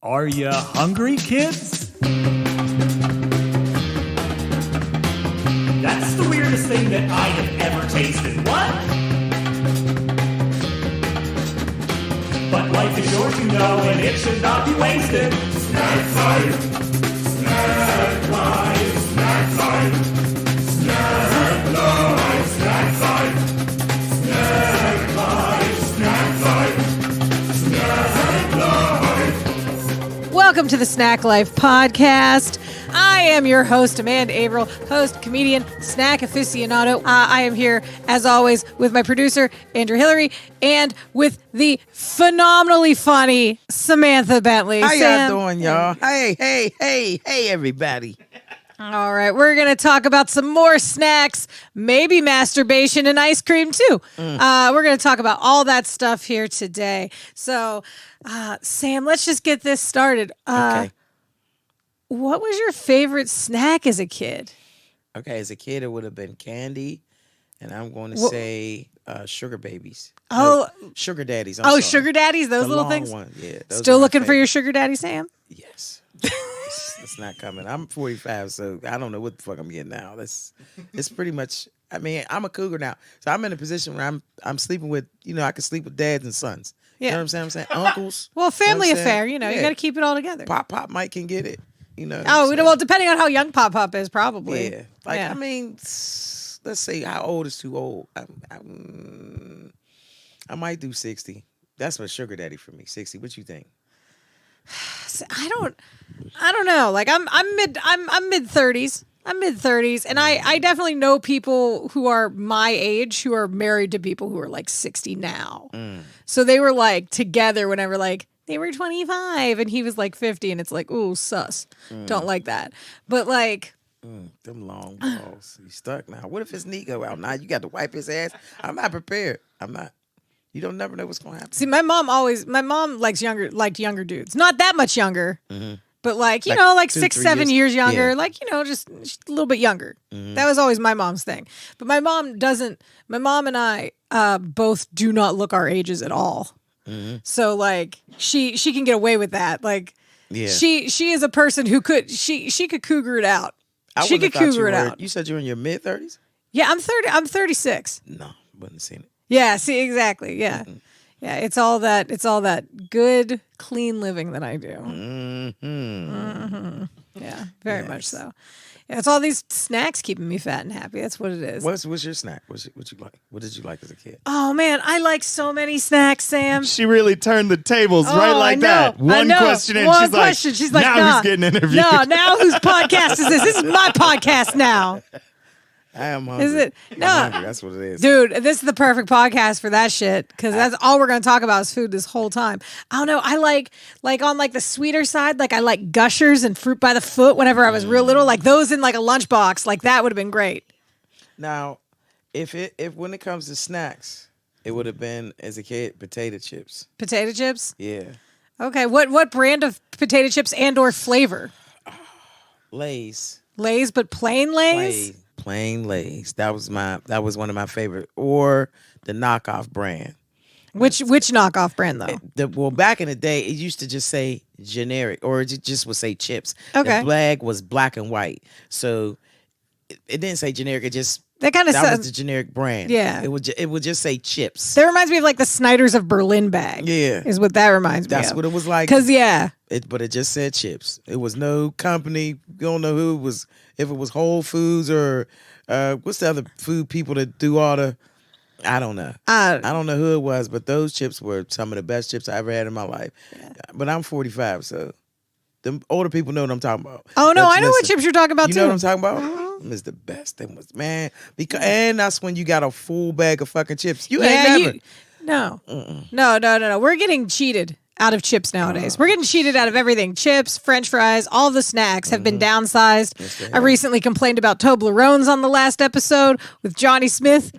Are you hungry, kids? That's the weirdest thing that I have ever tasted. What? But life is short, you know, and it should not be wasted. Snack life. Snack life. Snack life. Snack life. Snack life. Snack life. Snack life. Snack life. Welcome to the Snack Life Podcast. I am your host, Amanda Averill, host, comedian, snack aficionado. I am here, as always, with my producer, Andrew Hilary, and with the phenomenally funny Samantha Bentley. How y'all doing, y'all? Hey, everybody. All right, we're going to talk about some more snacks, maybe masturbation and ice cream, too. We're going to talk about all that stuff here today. So, Sam, let's just get this started. Okay. What was your favorite snack as a kid? Okay, as a kid, it would have been candy, and I'm going to say sugar babies. Oh. No, sugar daddies. Oh, sugar daddies, those The little long things? one, yeah, those Still are my looking for favorite. your sugar daddy, Sam? Yes. It's not coming. I'm 45, so I don't know what the fuck I'm getting now. It's pretty much, I mean, I'm a cougar now. So I'm in a position where I'm sleeping with, I can sleep with dads and sons. Yeah. You know what I'm saying? Uncles. Well, family You know what I'm affair, saying? you Yeah. got to keep it all together. Pop Mike can get it. Oh, well, depending on how young Pop is, probably. Yeah. I mean, let's say how old is too old. I might do 60. That's what sugar daddy for me. 60. What you think? I don't know. Like I'm mid 30s. I'm mid 30s, and I definitely know people who are my age who are married to people who are like 60 now. So they were like together whenever like they were 25 and he was like 50, and it's like, ooh, sus. Don't like that. But like Them long balls. You stuck now. What if his knee go out? Now you got to wipe his ass. I'm not prepared. I'm not. You don't never know what's gonna happen. see, my mom liked younger dudes. Not that much younger. But like 6, 2-3 7 years younger, Yeah. just a little bit younger. That was always my mom's thing. But my mom doesn't. My mom and I both do not look our ages at all. So like she can get away with that. Like she is a person who could she could cougar it out. She could cougar it out. You said you're in your mid 30s? Yeah, I'm 30. I'm 36. No, wouldn't have seen it. Yeah. See, exactly. Yeah. Yeah, it's all that good, clean living that I do. Yeah, very much so. Yeah, it's all these snacks keeping me fat and happy. That's what it is. What's your snack? What you like? What did you like as a kid? Oh man, I like so many snacks, Sam. She really turned the tables Oh, right I like know. that. I One know. question in, One she's question. like, She's like, now nah. who's getting interviewed? No, now whose podcast is this? This is my podcast now. I am hungry. Is it? I'm No. hungry. That's what it is. Dude, this is the perfect podcast for that shit, because that's all we're going to talk about is food this whole time. I don't know. I like on like the sweeter side, like I like Gushers and Fruit by the Foot whenever I was real little, like those in like a lunchbox, like that would have been great. Now, if when it comes to snacks, it would have been as a kid potato chips. Potato chips? Yeah. Okay. What brand of potato chips and or flavor? Lay's. Lay's, but plain Lay's? Plain Lay's. That was one of my favorite. Or the knockoff brand. Which knockoff brand though? Well, back in the day, it used to just say generic, or it just would say chips. Okay. The flag was black and white, so it didn't say generic. It just That kind of that was sounds. the generic brand. Yeah. It would just say chips. That reminds me of like the Snyder's of Berlin bag. Yeah. Is what that reminds me of. That's what it was like. Because yeah. But it just said chips. It was no company. You don't know who it was. If it was Whole Foods or what's the other food people that do all the. I don't know. I don't know who it was, but those chips were some of the best chips I ever had in my life. Yeah. But I'm 45, so the older people know what I'm talking about. Oh no, But I know what listen, chips you're talking about you too. know what I'm talking about? Them is the best. Them was and that's when you got a full bag of fucking chips. You ain't never. No. We're getting cheated out of chips nowadays. We're getting cheated out of everything. Chips, French fries, all the snacks have been downsized. Yes, I recently complained about Toblerones on the last episode with Johnny Smith.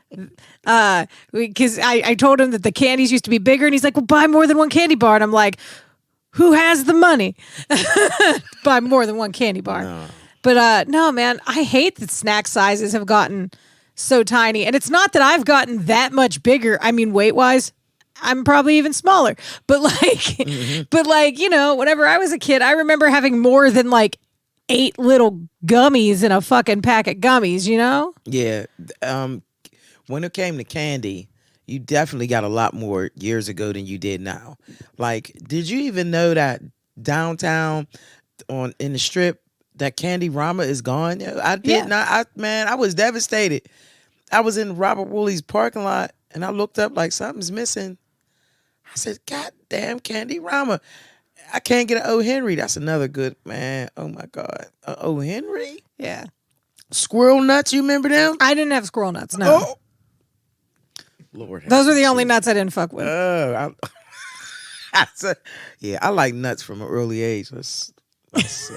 Because I told him that the candies used to be bigger, and he's like, well, buy more than one candy bar. And I'm like, who has the money? Buy more than one candy bar. No. But no, man, I hate that snack sizes have gotten so tiny. And it's not that I've gotten that much bigger. I mean, weight-wise, I'm probably even smaller. But like, you know, whenever I was a kid, I remember having more than like 8 little gummies in a fucking pack of gummies, you know? Yeah. When it came to candy, you definitely got a lot more years ago than you did now. Like, did you even know that downtown in the strip, that Candy Rama is gone? I did not. I was devastated. I was in Robert Woolley's parking lot and I looked up like something's missing. I said, God damn, Candy Rama. I can't get an O. Henry. That's another good, man. Oh my God. O. Henry? Yeah. Squirrel nuts, you remember them? I didn't have squirrel nuts, no. Oh. Lord, those were the only nuts I didn't fuck with. Yeah, I like nuts from an early age. That's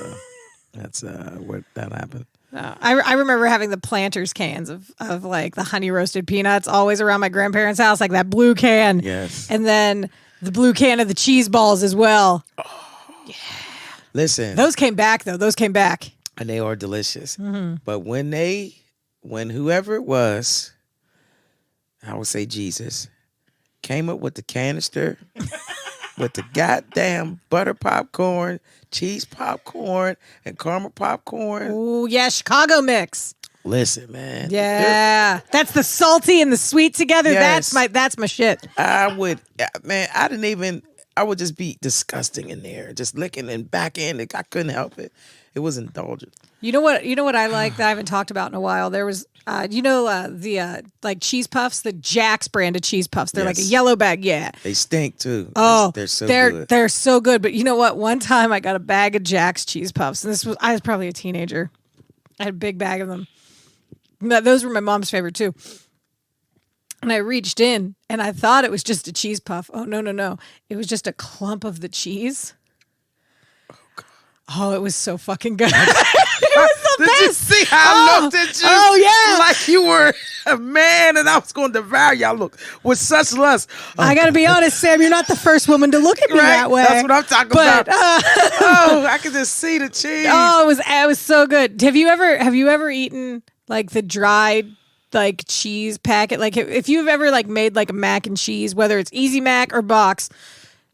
where that happened. No, I remember having the Planters cans of like the honey roasted peanuts always around my grandparents' house, like that blue can. Yes. And then the blue can of the cheese balls as well. Oh. Yeah. Listen. Those came back though. Those came back. And they are delicious. Mm-hmm. But when whoever it was, I would say Jesus, came up with the canister with the goddamn butter popcorn, cheese popcorn, and caramel popcorn. Oh, yeah, Chicago mix. Listen, man. Yeah. That's the salty and the sweet together. Yes. That's my shit. I would just be disgusting in there. Just licking and back in. I couldn't help it. It was indulgent. You know what I like that I haven't talked about in a while? There was the like cheese puffs, the Jack's brand of cheese puffs. They're like a yellow bag, yeah. They stink too. Oh, they're so good. They're so good. But you know what? One time I got a bag of Jack's cheese puffs, and I was probably a teenager. I had a big bag of them. Those were my mom's favorite too. And I reached in, and I thought it was just a cheese puff. Oh no! It was just a clump of the cheese. Oh, it was so fucking good. It was the best. Did you see how I looked at you? Oh, yeah. Like you were a man and I was going to devour y'all look with such lust. I got to be honest, Sam, you're not the first woman to look at me that way. That's what I'm talking about. Oh, I could just see the cheese. Oh, it was so good. Have you ever eaten like the dried like cheese packet? Like if you've ever like made like a mac and cheese, whether it's Easy Mac or box,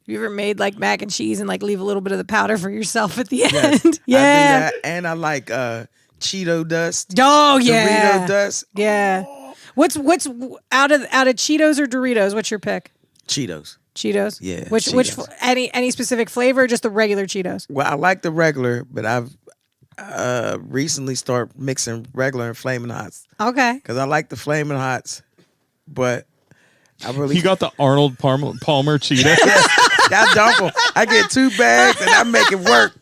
you ever made like mac and cheese and like leave a little bit of the powder for yourself at the end? Yes, Yeah. I do that. And I like Cheeto dust. Oh yeah. Dorito dust. Yeah. Oh. What's out of Cheetos or Doritos? What's your pick? Cheetos. Cheetos. Yeah. Which any specific flavor? Or just the regular Cheetos. Well, I like the regular, but I've recently started mixing regular and Flamin' Hots. Okay. Because I like the Flamin' Hots, but I really You got the Arnold Palmer Cheetos. I dump them. I get 2 bags and I make it work.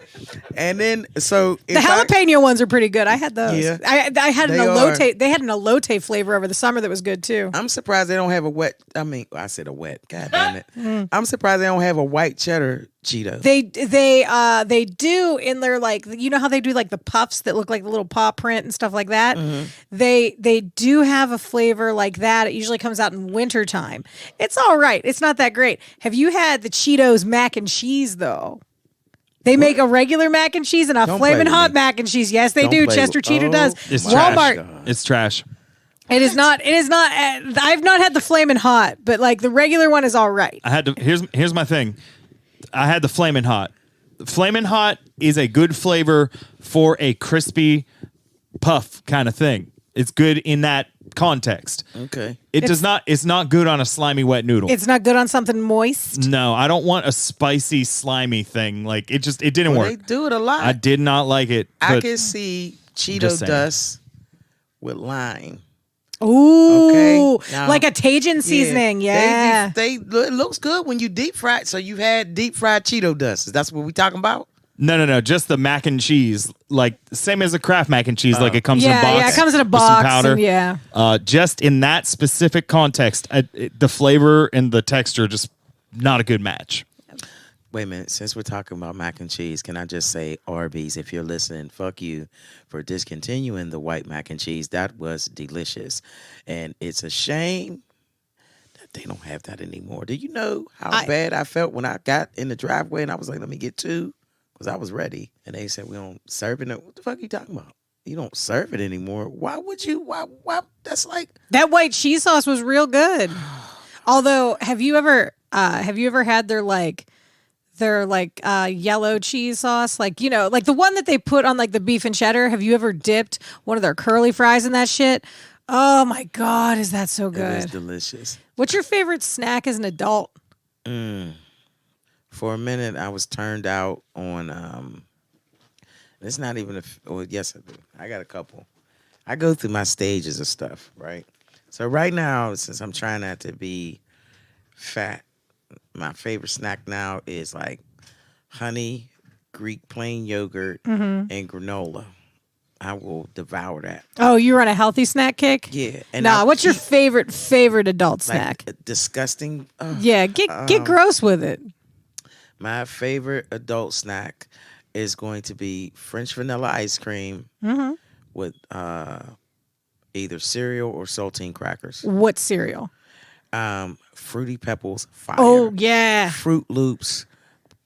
And then so The jalapeno ones are pretty good. I had those. Yeah, I had an they elote. They had an elote flavor over the summer that was good too. I'm surprised they don't have a wet. I said a wet. God damn it. I'm surprised they don't have a white cheddar Cheeto. They do in their like, you know how they do like the puffs that look like the little paw print and stuff like that. Mm-hmm. They do have a flavor like that. It usually comes out in wintertime. It's all right. It's not that great. Have you had the Cheetos mac and cheese though? They make a regular mac and cheese and a flaming hot mac and cheese. Yes, they do. Chester Cheetah does. It's Walmart. trash. It's trash. It is not. I've not had the flaming hot, but like the regular one is all right. I had to. Here's my thing. I had the Flamin' Hot. Flamin' Hot is a good flavor for a crispy puff kind of thing. It's good in that context. Okay. It's not good on a slimy wet noodle. It's not good on something moist. No, I don't want a spicy slimy thing. Like it didn't work. They do it a lot. I did not like it. I can see Cheeto dust with lime. Ooh, Okay. Now, like a Tajin seasoning. Yeah. It looks good when you deep fry it. So you've had deep fried Cheeto dust. That's what we talking about? No. Just the mac and cheese, like same as a Kraft mac and cheese. Like it comes in a box. Yeah, it comes in a with box. some powder. And yeah. Just in that specific context, the flavor and the texture just not a good match. Wait a minute. Since we're talking about mac and cheese, can I just say, Arby's, if you're listening, fuck you for discontinuing the white mac and cheese. That was delicious. And it's a shame that they don't have that anymore. Do you know how bad I felt when I got in the driveway and I was like, let me get 2? Because I was ready. And they said, we don't serve it. What the fuck are you talking about? You don't serve it anymore. Why would you? Why? That's like... That white cheese sauce was real good. Although, have you ever Have you ever had their yellow cheese sauce? Like, like the one that they put on like the beef and cheddar. Have you ever dipped one of their curly fries in that shit? Oh my God, is that so good? It is delicious. What's your favorite snack as an adult? For a minute, I was turned out on. It's not even yes, I do. I got a couple. I go through my stages of stuff, right? So right now, since I'm trying not to be fat, my favorite snack now is like honey, Greek plain yogurt, and granola. I will devour that. Oh, you're on a healthy snack kick? Yeah. And what's your favorite adult snack? Disgusting. Yeah, get gross with it. My favorite adult snack is going to be French vanilla ice cream with either cereal or saltine crackers. What cereal? Fruity Pebbles, fire. Oh yeah. Fruit Loops,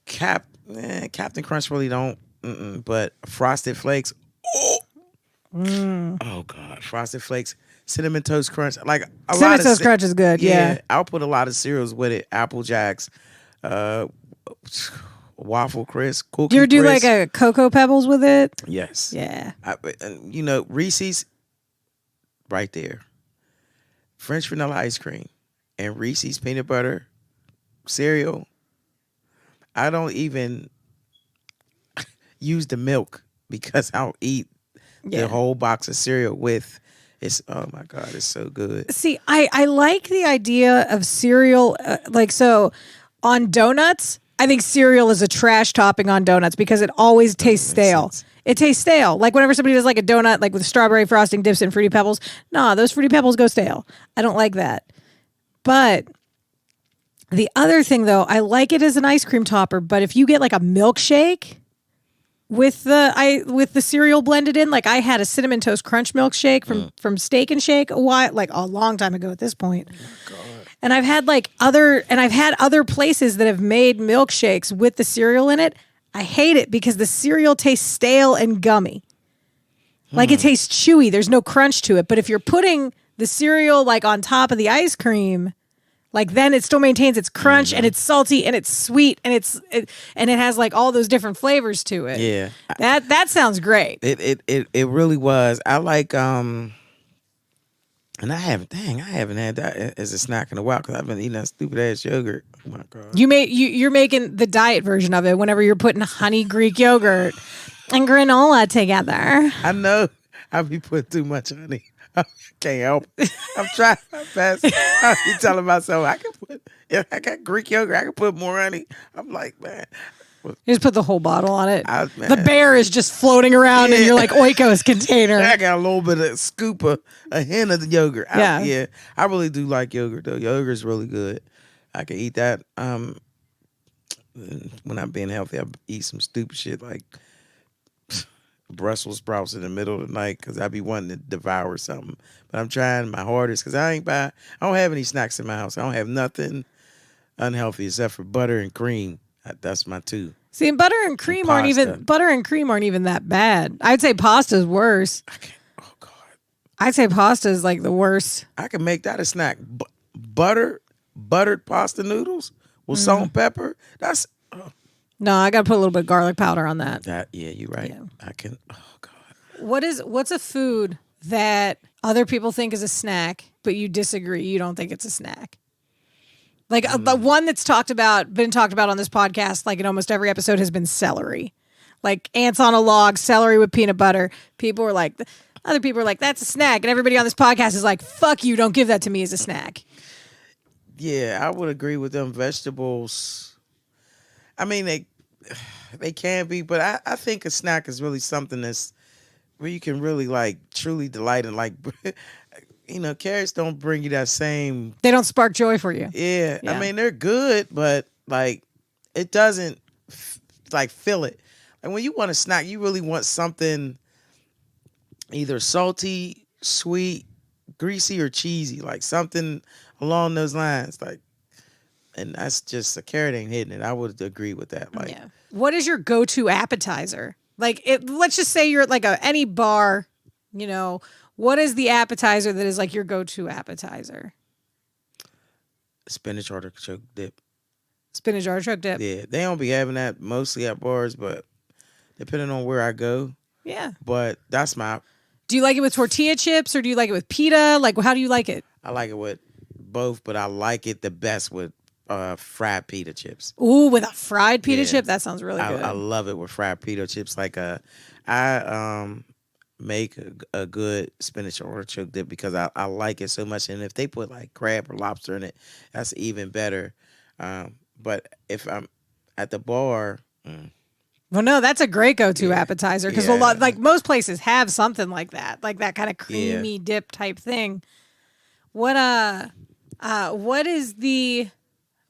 Captain Crunch really don't. But Frosted Flakes. Oh God, Frosted Flakes, Cinnamon Toast Crunch. Like Cinnamon Toast Crunch is good. Yeah, I'll put a lot of cereals with it. Apple Jacks, Waffle Crisp, Cookie. Do you ever do Crisp. like a Cocoa Pebbles with it? Yes. Yeah. Reese's, right there. French vanilla ice cream and Reese's peanut butter cereal. I don't even use the milk because I'll eat the whole box of cereal with. Oh my God, it's so good. See, I like the idea of cereal. So on donuts, I think cereal is a trash topping on donuts because it always tastes stale. Sense. It tastes stale. Like whenever somebody does like a donut, like with strawberry frosting dips and Fruity Pebbles, nah, those Fruity Pebbles go stale. I don't like that. But the other thing though, I like it as an ice cream topper, but if you get like a milkshake with the cereal blended in, like I had a Cinnamon Toast Crunch milkshake from Steak and Shake a long time ago at this point. Oh God. And I've had other places that have made milkshakes with the cereal in it. I hate it because the cereal tastes stale and gummy. Like it tastes chewy. There's no crunch to it. But if you're putting the cereal like on top of the ice cream, like then it still maintains its crunch and it's salty and it's sweet and it has like all those different flavors to it. Yeah. That sounds great. It really was. I like and I haven't had that as a snack in a while because I've been eating that stupid ass yogurt. Oh my God. You're making the diet version of it whenever you're putting honey Greek yogurt and granola together. I know I be putting too much honey. I can't help it. I'm trying my best. I be telling myself I got Greek yogurt. I can put more honey. I'm like, man. You just put the whole bottle on it. Man. The bear is just floating around in your like Oikos container. I got a little bit of scoop of a hint of the yogurt. Yeah. I really do like yogurt though. Yogurt's really good. I can eat that. When I'm being healthy, I eat some stupid shit like Brussels sprouts in the middle of the night because I be wanting to devour something. But I'm trying my hardest because I don't have any snacks in my house. I don't have nothing unhealthy except for butter and cream. That's my two. See, and butter and cream aren't even that bad. I'd say pasta's worse. Oh God. I'd say pasta is like the worst. I can make that a snack. Buttered pasta noodles with salt and pepper. That's No, I gotta put a little bit of garlic powder on that. You're right. Yeah. I can. Oh God. What's a food that other people think is a snack, but you disagree? You don't think it's a snack? Like the one that's been talked about on this podcast, like in almost every episode, has been celery. Like ants on a log, celery with peanut butter. Other people are like, that's a snack. And everybody on this podcast is like, fuck you, don't give that to me as a snack. Yeah, I would agree with them. Vegetables, I mean, they can be, but I think a snack is really something that's where you can really like truly delight in. Like, carrots don't bring you that same. They don't spark joy for you. Yeah. I mean, they're good, but like it doesn't like fill it. Like when you want a snack, you really want something either salty, sweet, greasy, or cheesy. Like something along those lines. Like, and that's just a carrot ain't hitting it. I would agree with that. Like, yeah. What is your go-to appetizer? Like, let's just say you're at like any bar. What is the appetizer that is like your go-to appetizer? Spinach artichoke dip. Spinach artichoke dip. Yeah, they don't be having that mostly at bars, but depending on where I go. Yeah. But that's my. Do you like it with tortilla chips or do you like it with pita? Like, how do you like it? I like it with both, but I like it the best with fried pita chips. Ooh, with a fried pita Yeah. chip? That sounds really good. I love it with fried pita chips. Like I make a good spinach artichoke dip because I like it so much. And if they put like crab or lobster in it, that's even better. But if I'm at the bar, Well, no, that's a great go-to appetizer because a lot, Yeah. like most places, have something like that kind of creamy dip type thing. What is the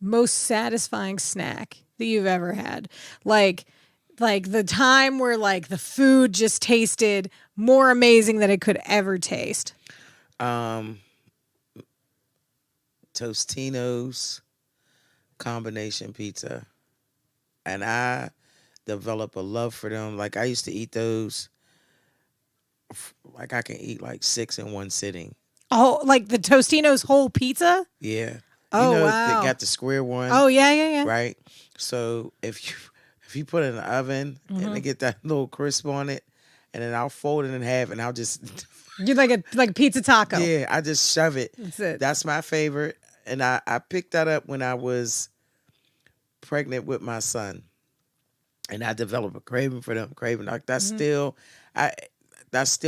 most satisfying snack that you've ever had? Like the time where like the food just tasted more amazing than it could ever taste. Tostino's combination pizza, and I develop a love for them. Like I used to eat those. Like I can eat like 6 in one sitting. Oh, like the Tostino's whole pizza? Yeah. Oh, you know, wow. They got the square one. Oh, yeah. Right. So if you put it in the oven and they get that little crisp on it, and then I'll fold it in half and I'll just You're like a pizza taco. yeah, I just shove it. That's it. That's my favorite. And I picked that up when I was pregnant with my son. And I developed a craving for them. Like that's still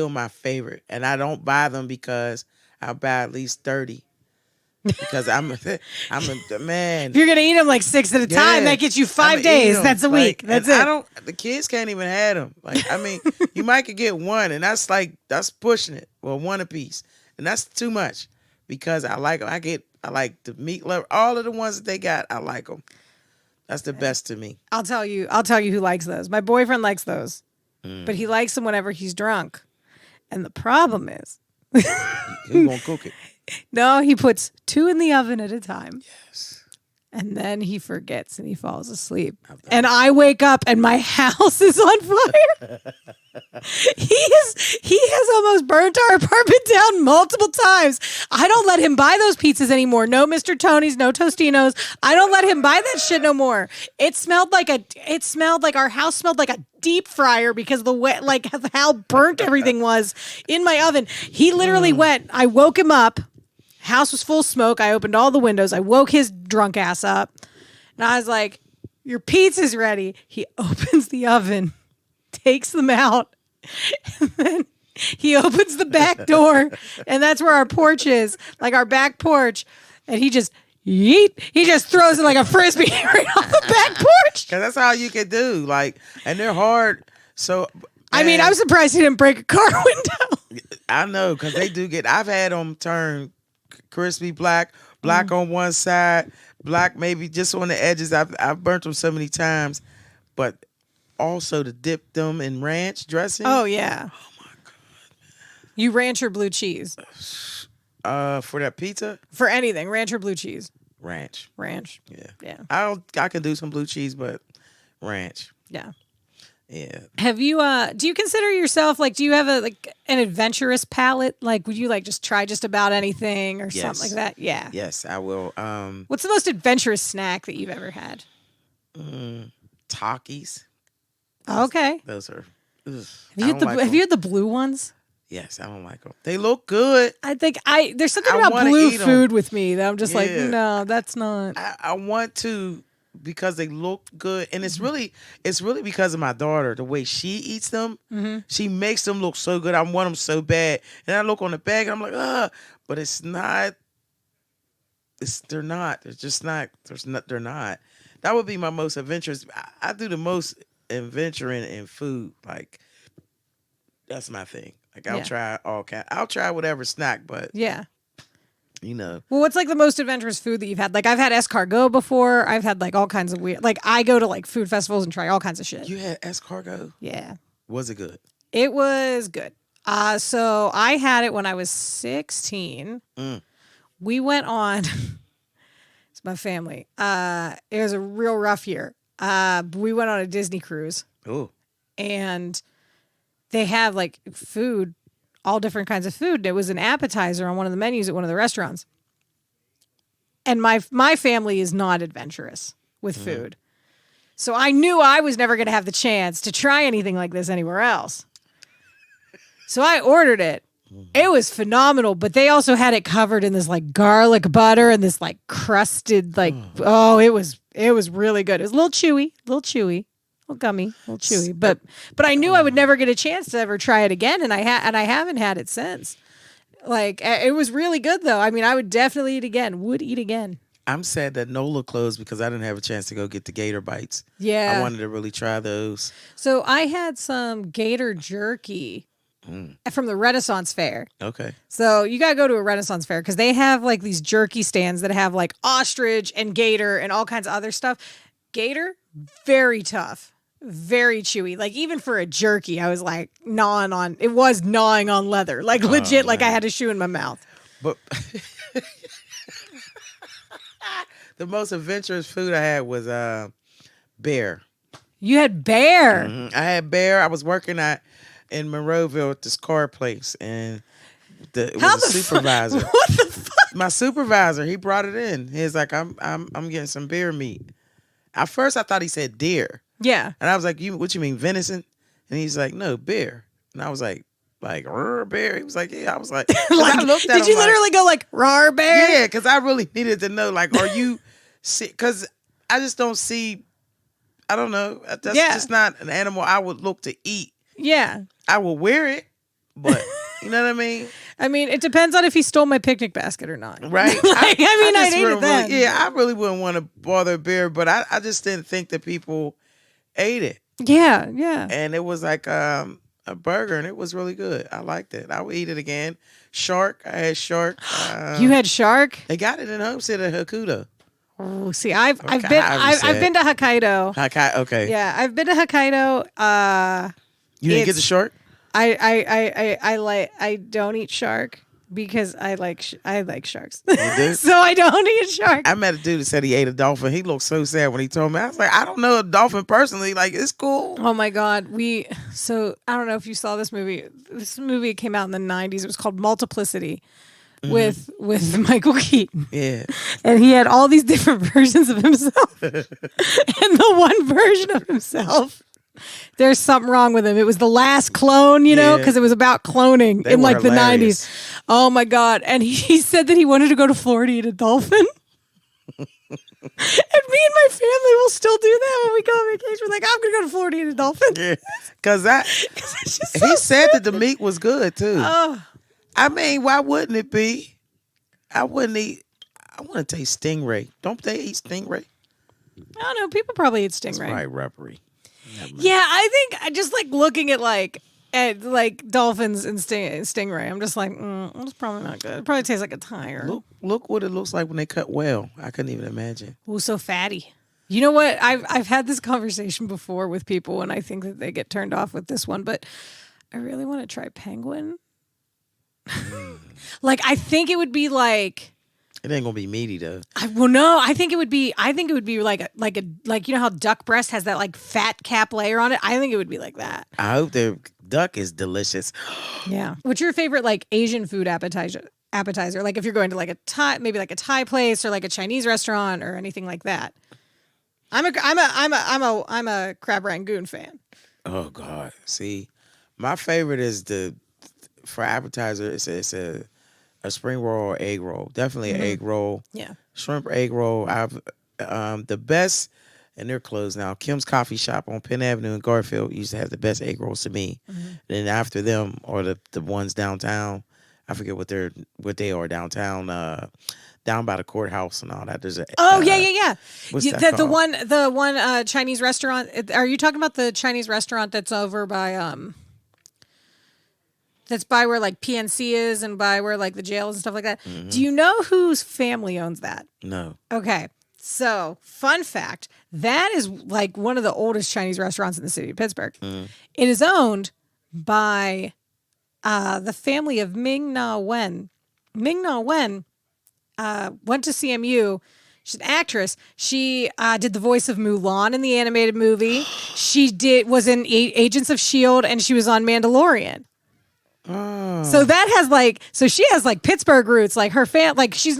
my favorite. And I don't buy them because I buy at least 30. Because I'm a man. If you're gonna eat them like 6 at a time, Yeah. that gets you 5 I'ma eat days. 'em. That's a week. Like, That's and it. the kids can't even have them. Like, I mean, you might could get one, and that's pushing it. Well, one apiece, and that's too much because I like them. I like the meat lover. All of the ones that they got, I like them. That's the best to me. I'll tell you who likes those. My boyfriend likes those, but he likes them whenever he's drunk. And the problem is, Who's gonna cook it? no, he puts 2 in the oven at a time. Yes. And then he forgets and he falls asleep. And I wake up and my house is on fire. He has almost burnt our apartment down multiple times. I don't let him buy those pizzas anymore. No Mr. Tony's, no Tostinos. I don't let him buy that shit no more. It smelled like our house smelled like a deep fryer because of how burnt everything was in my oven. He literally went, I woke him up. House was full of smoke. I opened all the windows. I woke his drunk ass up. And I was like, your pizza's ready. He opens the oven, takes them out, and then he opens the back door. And that's where our porch is, like our back porch. And he just throws it like a frisbee right off the back porch. Because that's how you can do. Like, and they're hard. So, I mean, I was surprised he didn't break a car window. I know, because they do get, I've had them turn crispy black on one side, black maybe just on the edges. I've burnt them so many times, but also to dip them in ranch dressing. Oh, yeah. Oh, my God. You ranch or blue cheese? For that pizza? For anything, ranch or blue cheese? Ranch. Ranch. Yeah. Yeah. I can do some blue cheese, but ranch. Yeah. Yeah. Have you do you consider yourself do you have an adventurous palate? Like would you just try just about anything or something like that? Yeah. Yes, I will. What's the most adventurous snack that you've ever had? Takis. Okay. Those are ugh, Have you had the blue ones? Yes, I don't like them. They look good. I think there's something I about wanna blue eat 'em. food with me that I'm just like, Yeah. no, that's not. I want to because they look good, and it's really because of my daughter. The way she eats them, she makes them look so good. I want them so bad, and I look on the bag, and I'm like, but it's not. They're not. They're just not. They're not. That would be my most adventurous. I do the most adventuring in food. Like that's my thing. Like I'll try all kind. I'll try whatever snack, but Yeah. you know. Well, what's the most adventurous food that you've had? Like I've had escargot before. I've had all kinds of weird. Like I go to food festivals and try all kinds of shit. You had escargot? Yeah. Was it good? It was good. So I had it when I was 16. We went on. It's my family. It was a real rough year. We went on a Disney cruise. Oh. And they have food, all different kinds of food. It was an appetizer on one of the menus at one of the restaurants. And my family is not adventurous. with food. So I knew I was never going to have the chance to try anything like this anywhere else. So I ordered it. It was phenomenal, but they also had it covered in this like garlic butter and this like crusted like it was really good. It was a little chewy, little gummy, a little chewy, but I knew I would never get a chance to ever try it again, and I haven't had it since. Like it was really good though. I mean, I would definitely eat again. Would eat again. I'm sad that NOLA closed because I didn't have a chance to go get the gator bites. Yeah, I wanted to really try those. So I had some gator jerky from the Renaissance Fair. Okay. So you got to go to a Renaissance Fair because they have like these jerky stands that have like ostrich and gator and all kinds of other stuff. Gator, very tough, very chewy. Like even for a jerky, I was like gnawing on leather. Like legit, like I had a shoe in my mouth. But the most adventurous food I had was bear. You had bear. I had bear. I was working in Monroeville at this car place, and it was a supervisor. What the fuck? My supervisor, he brought it in. He's like, I'm getting some bear meat. At first, I thought he said deer, Yeah. and I was like, what you mean venison? And he's like, no, bear. And I was like bear. He was like, yeah. I was like, 'cause I looked at Did him you like, literally go like rar bear? yeah, because I really needed to know, like, are you see? Because I just don't see. I don't know. That's just not an animal I would look to eat. Yeah. I will wear it, but you know what I mean? I mean, it depends on if he stole my picnic basket or not. Right? Like, I just ate it then. I really wouldn't want to bother a bear, but I just didn't think that people ate it. Yeah, yeah. And it was like a burger, and it was really good. I liked it. I would eat it again. Shark. I had shark. You had shark? They got it in Homestead at Hakuta. Oh, see, I've been to Hokkaido. Okay. Yeah, I've been to Hokkaido. You didn't get the shark? I don't eat shark because I like sharks. You do? So I don't eat shark. I met a dude that said he ate a dolphin. He looked so sad when he told me. I was like, I don't know a dolphin personally. Like, it's cool. Oh my God. So I don't know if you saw this movie. This movie came out in the 90s. It was called Multiplicity with Michael Keaton. Yeah. And he had all these different versions of himself. And the one version of himself, there's something wrong with him. It was the last clone, because it was about cloning in like the hilarious. 90s. Oh my God. And he said that he wanted to go to Florida to eat a dolphin. And me and my family will still do that when we go on vacation. We're like, I'm going to go to Florida to eat a dolphin. Yeah. Because he said that the meat was good too. Oh. I mean, why wouldn't it be? I want to taste stingray. Don't they eat stingray? I don't know. People probably eat It's stingray. probably rubbery. Yeah, I think I just like looking at dolphins and stingray. I'm just like, it's probably not good. It probably tastes like a tire. Look what it looks like when they cut whale. I couldn't even imagine. Ooh, so fatty. You know what? I've had this conversation before with people, and I think that they get turned off with this one, but I really want to try penguin. Like, I think it would be like. It ain't gonna be meaty though. No, I think it would be like you know how duck breast has that like fat cap layer on it. I think it would be like that. I hope their duck is delicious. Yeah. What's your favorite like Asian food appetizer? Like if you're going to like a Thai place or like a Chinese restaurant or anything like that. I'm a crab rangoon fan. Oh God! See, my favorite is for appetizer. It's a spring roll or egg roll. Definitely an egg roll. Yeah. Shrimp egg roll. I've the best, and they're closed now. Kim's Coffee Shop on Penn Avenue in Garfield used to have the best egg rolls to me. And then after them are the ones downtown. I forget what they are downtown, down by the courthouse and all that. There's a yeah. What's that called? The one Chinese restaurant. Are you talking about the Chinese restaurant that's over by that's by where like PNC is and by where like the jail is and stuff like that? Do you know whose family owns that? No. Okay. So, fun fact, that is like one of the oldest Chinese restaurants in the city of Pittsburgh. It is owned by the family of Ming Na Wen. Ming Na Wen went to CMU. She's an actress. She did the voice of Mulan in the animated movie. She was in Agents of S.H.I.E.L.D. and she was on Mandalorian. So that has she has like Pittsburgh roots, like her she's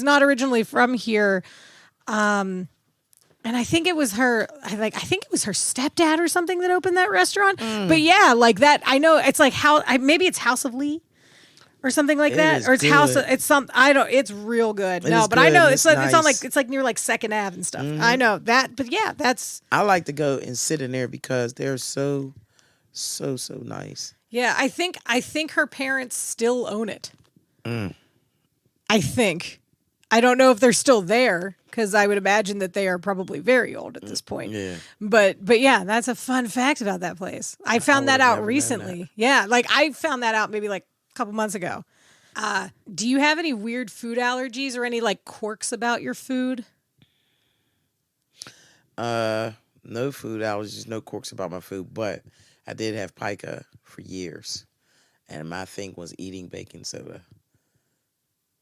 not originally from here. And I think it was her. I think it was her stepdad or something that opened that restaurant. But yeah, like that. I know it's like maybe it's House of Lee or something like that, is or it's good. House. It's some. I don't. It's real good. It No, is but I good know and it's it's like it's on nice. it's like near like Second Ave and stuff. I know that. But yeah, that's I like to go and sit in there because they're so nice. yeah. I think her parents still own it. I think. I don't know if they're still there because I would imagine that they are probably very old at this point. Yeah. But yeah, that's a fun fact about that place. I found that would've out never known recently. Yeah, like I found that out maybe like a couple months ago. Do you have any weird food allergies or any like quirks about your food? No food allergies, no quirks about my food, but I did have pica for years, and my thing was eating baking soda.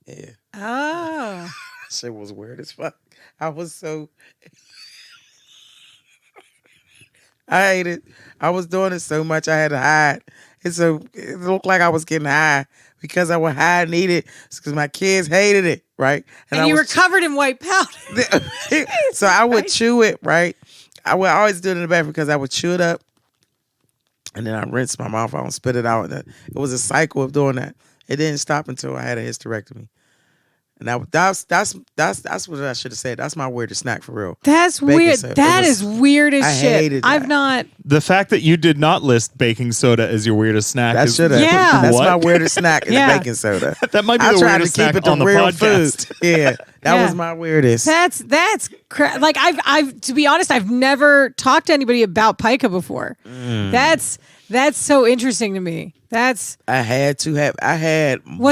Yeah, Oh. shit was weird as fuck. I was so. I hate it. I was doing it so much I had to hide. It looked like I was getting high because I would hide and eat it because my kids hated it, right? And I you were was covered in white powder. so I would chew it, right? I would always do it in the bathroom because I would chew it up and then I rinse my mouth out and spit it out. And it was a cycle of doing that. It didn't stop until I had a hysterectomy. And that's what I should have said. That's my weirdest snack for real. That's Baking weird. soda. That It is was- weird as I shit. hated I've that. not. The fact that you did not list baking soda as your weirdest snack That is should have. Yeah. That's What? my weirdest snack is Yeah. baking soda. That might be I the tried to weirdest keep snack it to on the real podcast. food. Yeah, that Yeah. was my weirdest. That's like I've to be honest, I've never talked to anybody about pica before. That's so interesting to me. That's I had was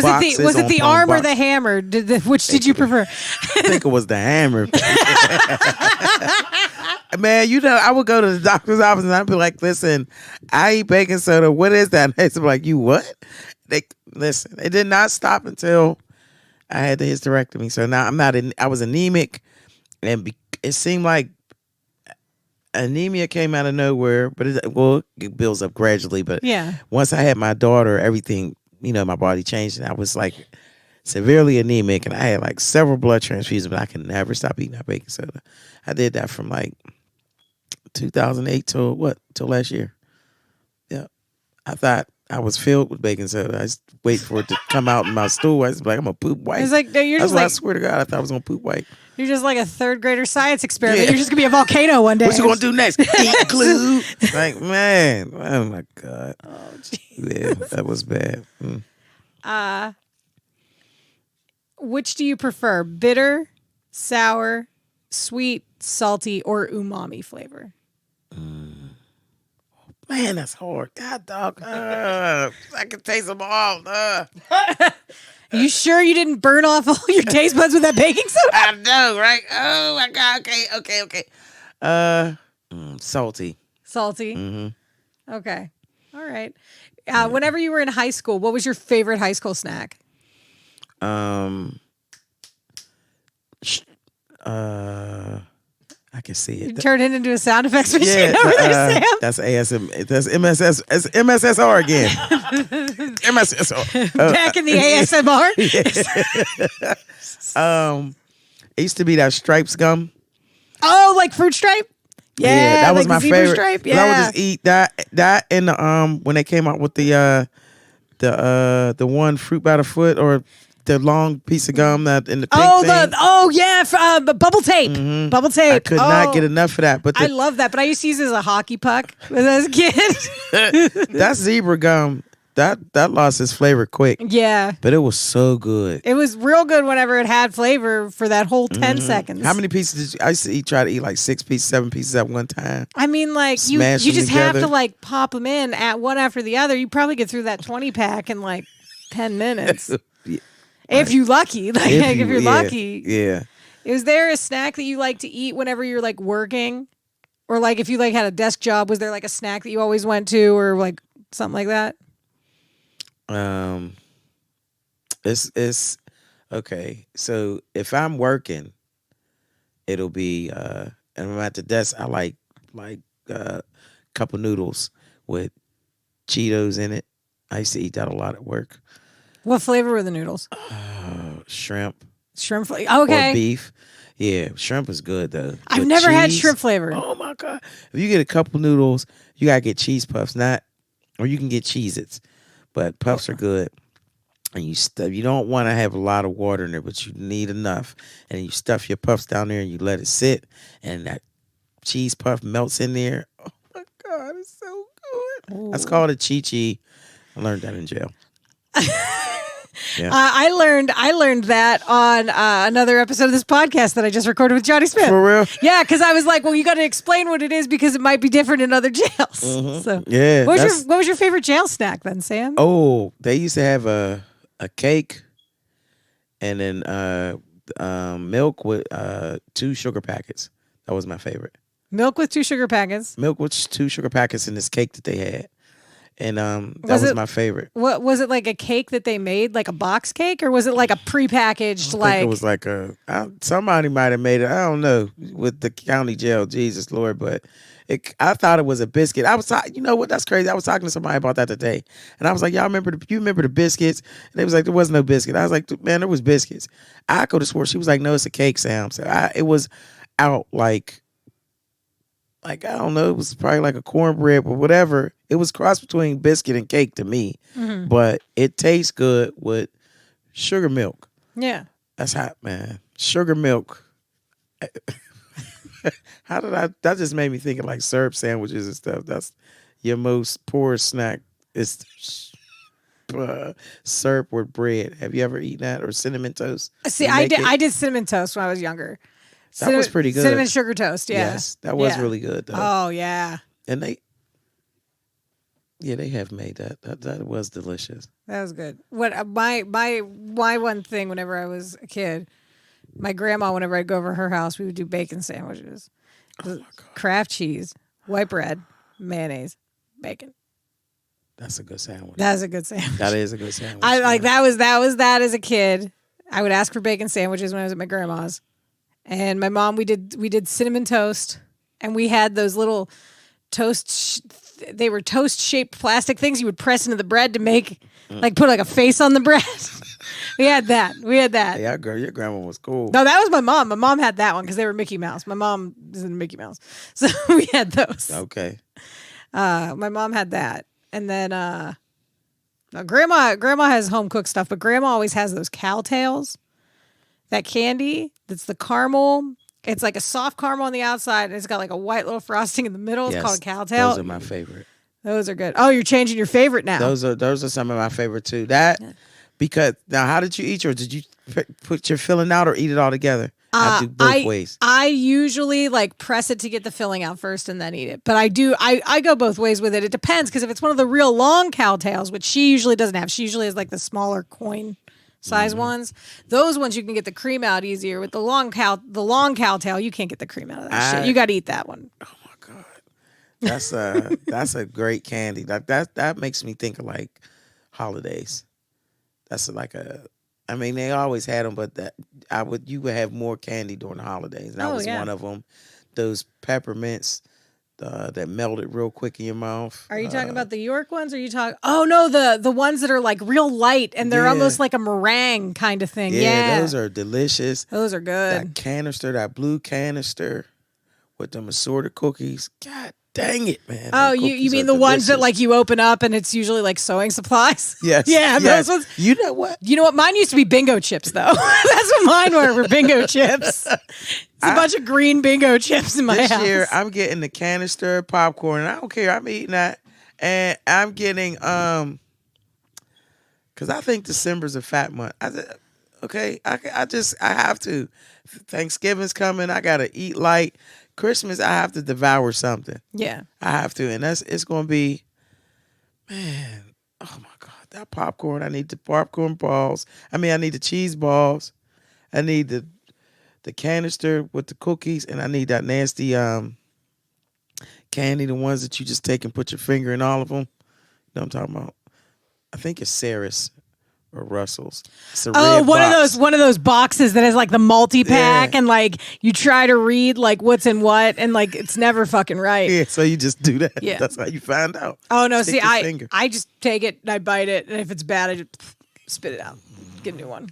boxes it on the phone arm or box. the hammer? Which did you prefer? I think it was the hammer. Man, I would go to the doctor's office and I'd be like, listen, I eat baking soda. What is that? And they'd be like, you what? Listen, it did not stop until I had the hysterectomy. So now I was anemic and it seemed like anemia came out of nowhere, but it builds up gradually. But Yeah. once I had my daughter, everything, my body changed and I was like severely anemic and I had like several blood transfusions, but I could never stop eating that baking soda. I did that from like 2008 till last year. Yeah. I thought I was filled with baking soda. I just wait for it to come out in my stool. I was like, I'm gonna poop white. It's like you're That's just why I like swear to God, I thought I was gonna poop white. you're just like a third grader science experiment. Yeah. You're just gonna be a volcano one day. What you gonna do next? Eat glue? Like, man, oh my God. Oh, geez. Yeah, that was bad. Which do you prefer? Bitter, sour, sweet, salty, or umami flavor? Man, that's hard. God, dog. I can taste them all. You sure you didn't burn off all your taste buds with that baking soda? I know, right? Oh my God. Okay. Salty. Salty. Mm-hmm. Okay. All right. Whenever you were in high school, what was your favorite high school snack? I can see You it. turned it into a sound effects machine Yeah, over there, Sam. that's ASM. That's MSS. It's MSSR again. MSSR. Back in the ASMR. It used to be that Stripes gum. Oh, like fruit stripe? Yeah, that was like my zebra favorite. stripe. 'Cause I would Yeah. just eat that and the when they came out with the one fruit by the foot or the long piece of gum that in the pink thing. Bubble tape. Bubble tape. I could not get enough of that. But I love that, but I used to use it as a hockey puck when I was a kid. that zebra gum, that lost its flavor quick. Yeah. But it was so good. It was real good whenever it had flavor for that whole 10 seconds. How many pieces did you? I used to try to eat like 6 pieces, 7 pieces at one time. I mean, like, you Smash them just have together. to, like, pop them in at one after the other. You probably get through that 20-pack in, like, 10 minutes. Yeah. If you're lucky. Like, if you're yeah, lucky. Yeah. Is there a snack that you like to eat whenever you're, like, working? Or, like, if you, like, had a desk job, was there, like, a snack that you always went to or, like, something like that? It's okay. So if I'm working, it'll be and I'm at the desk. I like cup of noodles with Cheetos in it. I used to eat that a lot at work. What flavor were the noodles? Shrimp, Shrimp flavor. Okay. or beef. Yeah, shrimp is good though. I've With never had cheese, shrimp flavor. Oh my god! If you get a couple noodles, you gotta get cheese puffs, not, or you can get Cheez-Its, but puffs are good. And you don't want to have a lot of water in there, but you need enough. And you stuff your puffs down there and you let it sit, and that cheese puff melts in there. Oh my god, it's so good. Ooh. That's called a chi-chi. I learned that in jail. Yeah. I learned that on another episode of this podcast that I just recorded with Johnny Smith. For real? Yeah, because I was like, well, you got to explain what it is because it might be different in other jails. So, Yeah, what was your favorite jail snack then, Sam? Oh, they used to have a cake, and then milk with 2 sugar packets. That was my favorite. Milk with 2 sugar packets. Milk with 2 sugar packets in this cake that they had, and that was my favorite. What was it, like a cake that they made, like a box cake, or was it like a prepackaged? I think it was like somebody might have made it. I don't know, with the county jail. Jesus Lord, but. I thought it was a biscuit. You know what? That's crazy. I was talking to somebody about that today, and I was like, "Y'all remember the biscuits?" And they was like, "There was no biscuit." I was like, "Man, there was biscuits." I could have swore she was like, "No, it's a cake, Sam." So it was out like I don't know. It was probably like a cornbread or whatever. It was cross between biscuit and cake to me, but it tastes good with sugar milk. Yeah, that's hot, man. Sugar milk. That just made me think of like syrup sandwiches and stuff. That's your most poor snack is syrup with bread. Have you ever eaten that, or cinnamon toast? See, I did cinnamon toast when I was younger. That was pretty good. Cinnamon sugar toast, yeah. Yes, that was really good though. Oh yeah. And they have made that. That was delicious. That was good. What my one thing whenever I was a kid, my grandma, whenever I'd go over her house, we would do bacon sandwiches. Oh my God. Kraft cheese, white bread, mayonnaise, bacon. That's a good sandwich. That's a good sandwich. That is a good sandwich. I like that was that as a kid. I would ask for bacon sandwiches when I was at my grandma's. And my mom, we did cinnamon toast, and we had those little they were toast shaped plastic things you would press into the bread to make put like a face on the bread. We had that. Yeah, girl, your grandma was cool. No, that was my mom. My mom had that one because they were Mickey Mouse. My mom is in Mickey Mouse. So we had those. Okay. My mom had that. And then now grandma has home cooked stuff, but grandma always has those cowtails. That candy that's the caramel. It's like a soft caramel on the outside, and it's got like a white little frosting in the middle. It's called a cowtail. Those are my favorite. Those are good. Oh, you're changing your favorite now. Those are some of my favorite too. Because now, how did you eat yours? Did you put your filling out or eat it all together? I do both ways. I usually press it to get the filling out first and then eat it. But I go both ways with it. It depends, because if it's one of the real long cowtails, which she usually doesn't have, she usually has like the smaller coin size ones. Those ones you can get the cream out easier. With the long cowtail, you can't get the cream out of that shit. You got to eat that one. Oh my God, that's a great candy. That makes me think of like holidays. That's I mean, they always had them, but you would have more candy during the holidays. And that was one of them. Those peppermints that melted real quick in your mouth. Are you talking about the York ones? Or are you talking? Oh no, the ones that are like real light and they're almost like a meringue kind of thing. Yeah, those are delicious. Those are good. That blue canister with them assorted cookies. God dang it, man. Oh, you mean the ones that you open up and it's usually like sewing supplies? Yes. Yeah, yes. those ones. You know what? Mine used to be bingo chips though. That's what mine were bingo chips. It's a bunch of green bingo chips in my house. This year, I'm getting the canister popcorn, and I don't care. I'm eating that, and I'm getting because I think December's a fat month. I have to. Thanksgiving's coming. I gotta eat light. Christmas, I have to devour something. Yeah, I have to, and it's gonna be, man. Oh my God, that popcorn! I need the popcorn balls. I need the cheese balls. I need the canister with the cookies, and I need that nasty candy, the ones that you just take and put your finger in all of them. You know what I'm talking about? I think it's Ceres or Russell's. It's a red box. One of those boxes that has like the multi-pack and you try to read what's in what and it's never fucking right. Yeah, so you just do that. Yeah. That's how you find out. Oh no, Stick your finger. I just take it and I bite it, and if it's bad I just spit it out. get a new one.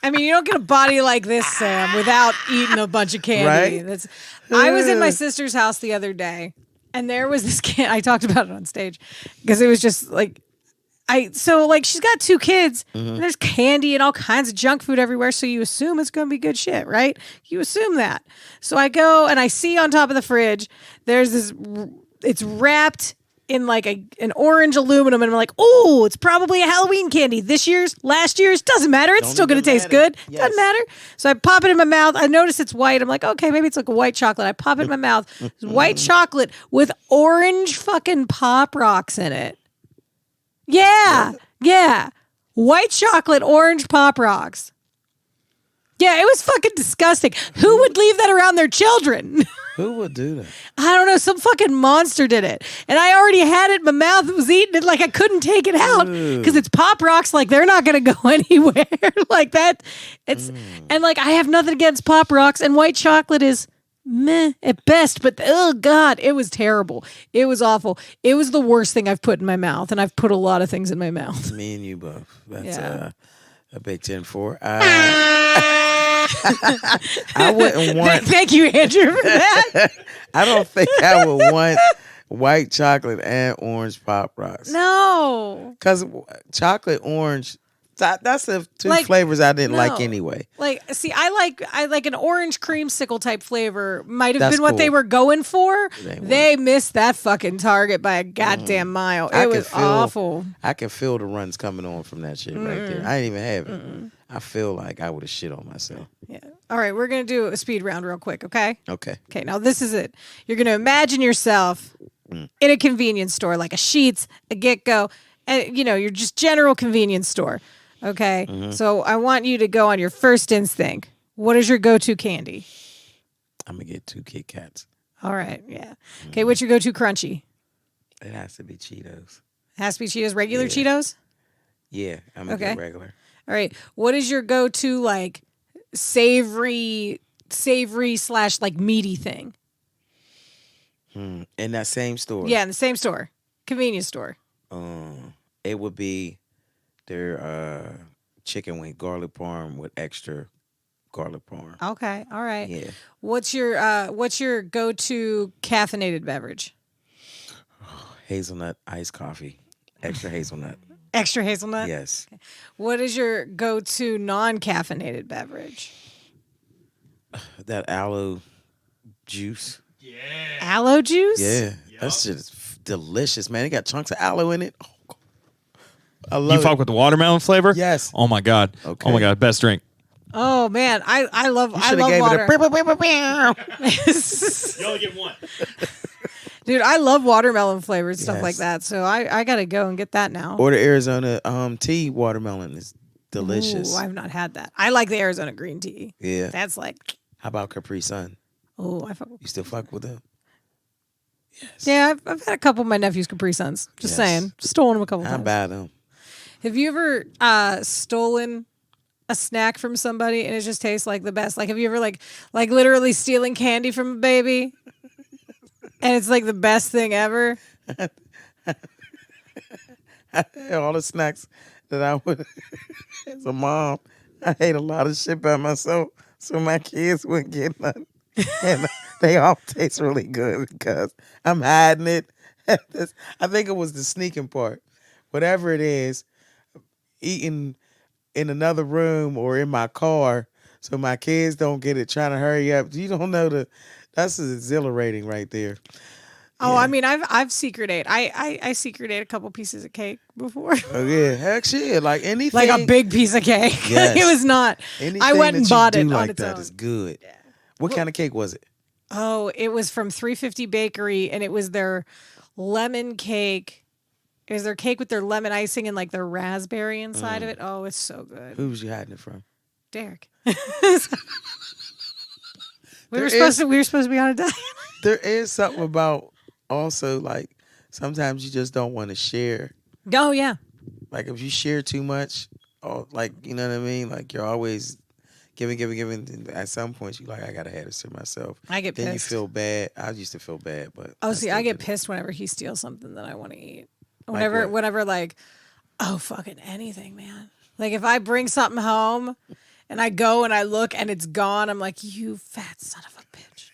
I mean, you don't get a body like this, Sam, without eating a bunch of candy. Right? I was in my sister's house the other day, and there was this candy. I talked about it on stage because it was just like, she's got 2 kids, and there's candy and all kinds of junk food everywhere, so you assume it's going to be good shit, right? You assume that. So I go, and I see on top of the fridge, there's this, it's wrapped in like an orange aluminum, and I'm like, oh, it's probably a Halloween candy. This year's, last year's, doesn't matter. It's still going to taste good. Yes. Doesn't matter. So I pop it in my mouth. I notice it's white. I'm like, okay, maybe it's like a white chocolate. I pop it in my mouth. It's white chocolate with orange fucking Pop Rocks in it. Yeah. White chocolate, orange Pop Rocks. Yeah, it was fucking disgusting. Who would leave that around their children? Who would do that? I don't know. Some fucking monster did it. And I already had it in my mouth. It was eating it like I couldn't take it out because it's Pop Rocks. Like they're not going to go anywhere like that. And like I have nothing against Pop Rocks, and white chocolate is meh at best. But oh God, it was terrible. It was awful. It was the worst thing I've put in my mouth. And I've put a lot of things in my mouth. Me and you both. That's Yeah. a big 10-4. I wouldn't want. Thank you, Andrew, for that. I don't think I would want white chocolate and orange Pop Rocks. No. Because chocolate orange, that's the 2 Like, flavors I didn't no. like anyway. Like, see, I like an orange creamsicle type flavor. Might have That's been what they cool. were going for. They They missed that fucking target by a goddamn mile. I It could was feel- awful. I can feel the runs coming on from that shit right there. I didn't even have it. I feel like I would have shit on myself. Yeah. All right, we're gonna do a speed round real quick, okay? Okay. Okay. Now this is it. You're gonna imagine yourself in a convenience store, like a Sheetz, a Get-Go, and you're just general convenience store. Okay. So I want you to go on your first instinct. What is your go-to candy? I'm going to get 2 Kit Kats. All right. Yeah. Okay. What's your go-to crunchy? It has to be Cheetos. Has to be Cheetos, regular Yeah. Cheetos? Yeah, I'm going to Okay. get regular. All right. What is your go-to like savory / like meaty thing? In that same store. Yeah, in the same store. Convenience store. It would be their chicken wing garlic parm with extra garlic parm. Okay. All right. Yeah. What's your go-to caffeinated beverage? Hazelnut iced coffee. Extra hazelnut. Extra hazelnut? Yes. What is your go-to non-caffeinated beverage? That aloe juice. Aloe juice? Yeah. That shit is delicious, man. It got chunks of aloe in it. Oh, I You love fuck it. with the watermelon flavor? Yes. Oh my God. Okay. Oh my God. Best drink. Oh man, I love You should have gave water. it You only get one. Dude, I love watermelon flavored stuff like Yes. that. So I gotta go and get that now. Or the Arizona tea watermelon is delicious. Ooh, I've not had that. I like the Arizona green tea. Yeah. That's like, How about Capri Sun? oh, I fuck with. You still fuck with them? Yeah, I've had a couple of my nephew's Capri Suns. Just Yes. saying, stolen them a couple How times. about them? Have you ever stolen a snack from somebody and it just tastes like the best? Like, have you ever like literally stealing candy from a baby, and it's like the best thing ever? All the snacks that I would, as a mom, I ate a lot of shit by myself, so my kids wouldn't get nothing. And they all taste really good because I'm hiding it. I think it was the sneaking part. Whatever it is, eating in another room or in my car so my kids don't get it, trying to hurry up. You don't know that's exhilarating right there. Oh, Yeah. I mean, I've secret ate. I secret ate a couple pieces of cake before. Oh yeah, heck shit. Like anything. Like a big piece of cake. Yes. It was not. anything I went that and you bought do it like on its that own. is good. What kind of cake was it? Oh, it was from 350 Bakery, and it was their lemon cake. It was their cake with their lemon icing and like their raspberry inside of it. Oh, it's so good. Who was you hiding it from? Derek. We were supposed to be on a diet. There is something about also like sometimes you just don't want to share. Oh yeah. Like if you share too much, or like you know what I mean, like you're always giving. And at some point, you like I gotta have this to myself. I get Then pissed. you feel bad. I used to feel bad, but Oh, see, still I get do it. pissed whenever he steals something that I want to eat. Like what? Whenever like Oh, fucking anything, man. Like if I bring something home and I go and I look and it's gone, I'm like, you fat son of a bitch.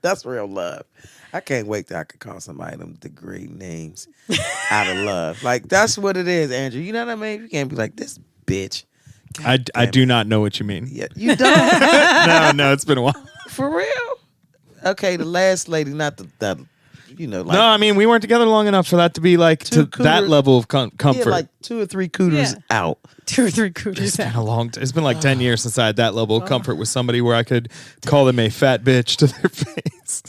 That's real love. I can't wait till I could call somebody them degrading names out of love. Like that's what it is, Andrew. You know what I mean? You can't be like this bitch. I do not know what you mean. Yeah, you don't. No, it's been a while. For real? Okay, the last lady, not the like No, I mean we weren't together long enough for that to be like to that level of comfort. yeah, like 2 or 3 cooters out. 2 or 3 cooters It's been out. a long. It's been like 10 years since I had that level of comfort with somebody where I could call them a fat bitch to their face,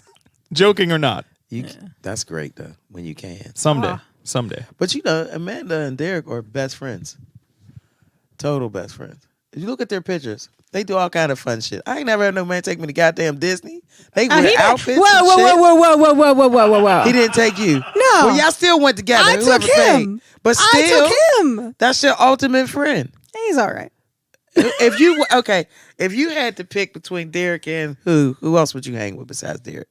joking or not. That's great though when you can. Someday. But you know, Amanda and Derek are best friends. Total best friends. If you look at their pictures, they do all kind of fun shit. I ain't never had no man take me to goddamn Disney. They wear outfits. Whoa. He didn't take you. No. Well, y'all still went together. I Whoever took him. paid. But still, I took him. That's your ultimate friend. He's all right. If you had to pick between Derek and who else would you hang with besides Derek?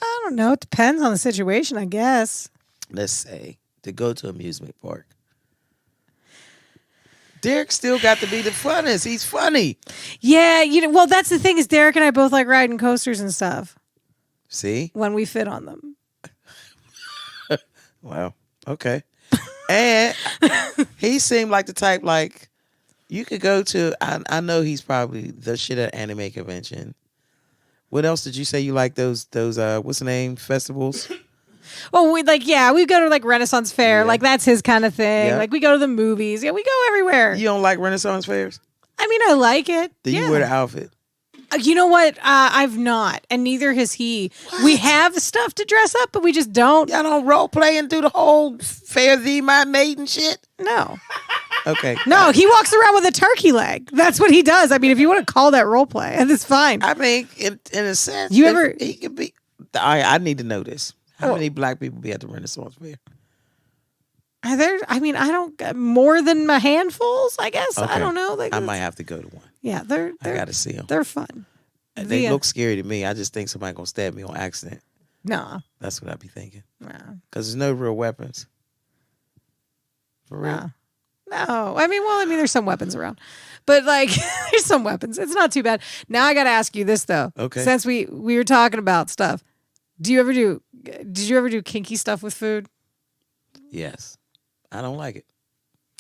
I don't know. It depends on the situation, I guess. Let's say to go to amusement park. Derek still got to be the funnest. He's funny. Yeah, well, that's the thing is Derek and I both like riding coasters and stuff. See? When we fit on them. Wow. Okay. And he seemed like the type like you could go to. I know he's probably the shit at anime convention. What else did you say you like? Those what's the name festivals? Well, we go to like Renaissance Fair. Yeah. Like that's his kind of thing. Yeah. Like we go to the movies. Yeah, we go everywhere. You don't like Renaissance fairs? I mean, I like it. Do you wear the outfit? You know what? I've not, and neither has he. What? We have stuff to dress up, but we just don't. Y'all don't role play and do the whole fair thee my maid and shit? No. Okay. No, he walks around with a turkey leg. That's what he does. I mean, if you want to call that role play, that's fine. I mean, in a sense, he could be. I need to know this. How many black people be at the Renaissance Fair? I don't more than a handfuls. I guess Okay. I don't know. I might have to go to one. Yeah, they're I gotta see them. They're fun. They look scary to me. I just think somebody gonna stab me on accident. No. That's what I be thinking. No. Because there's no real weapons. For real. No. I mean, there's some weapons around, but like, there's some weapons. It's not too bad. Now I got to ask you this though. Okay. Since we were talking about stuff, did you ever do kinky stuff with food? Yes. I don't like it.